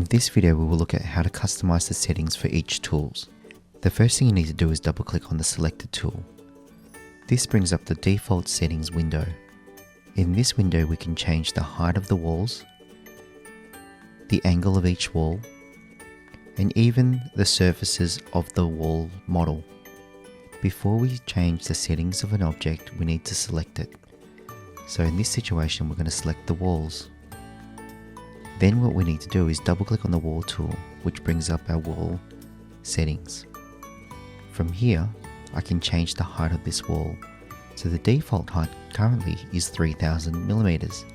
In this video we will look at how to customize the settings for each tools. The first thing you need to do is double click on the selected tool. This brings up the default settings window. In this window we can change the height of the walls, the angle of each wall, and even the surfaces of the wall model. Before we change the settings of an object, we need to select it. So in this situation we're going to select the walls. Then what we need to do is double click on the wall tool, which brings up our wall settings. From here I can change the height of this wall. So the default height currently is 3000 millimeters.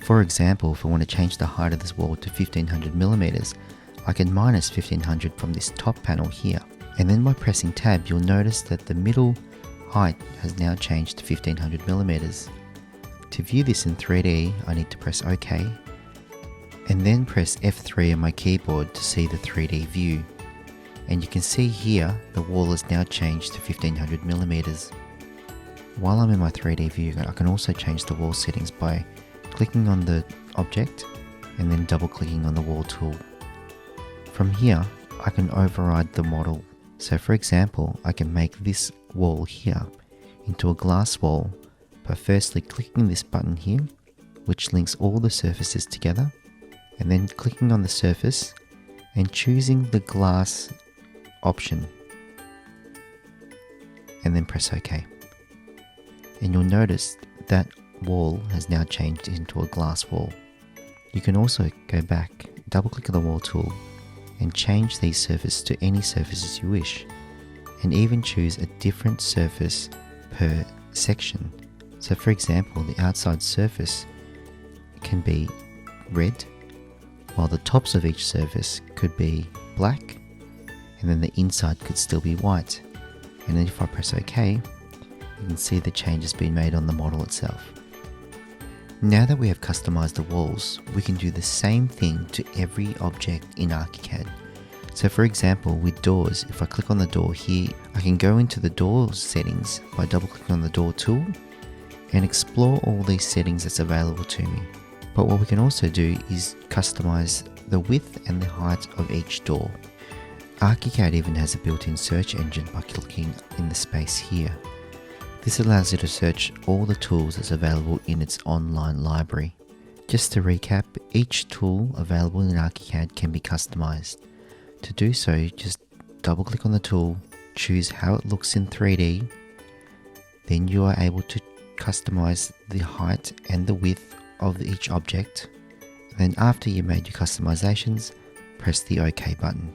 For example, if I want to change the height of this wall to 1500 millimeters, I can minus 1500 from this top panel here. And then by pressing tab, you'll notice that the middle height has now changed to 1500 millimeters. To view this in 3D, I need to press OK, and then press F3 on my keyboard to see the 3D view. And you can see here, the wall has now changed to 1500 millimeters. While I'm in my 3D view, I can also change the wall settings by clicking on the object and then double clicking on the wall tool. From here, I can override the model. So for example, I can make this wall here into a glass wall by firstly clicking this button here, which links all the surfaces together, and then clicking on the surface and choosing the glass option, and then press OK. And you'll notice that wall has now changed into a glass wall. You can also go back, double click on the wall tool, and change these surfaces to any surfaces you wish, and even choose a different surface per section. So for example, the outside surface can be red, while the tops of each surface could be black, and then the inside could still be white. And then if I press OK, you can see the changes being made on the model itself. Now that we have customized the walls, we can do the same thing to every object in Archicad. So for example, with doors, if I click on the door here, I can go into the door settings by double clicking on the door tool and explore all these settings that's available to me. But what we can also do is customize the width and the height of each door. Archicad even has a built-in search engine by clicking in the space here. This allows you to search all the tools that's available in its online library. Just to recap, each tool available in Archicad can be customized. To do so, just double click on the tool, choose how it looks in 3D, then you are able to customize the height and the width of each object. Then after you made your customizations, press the OK button.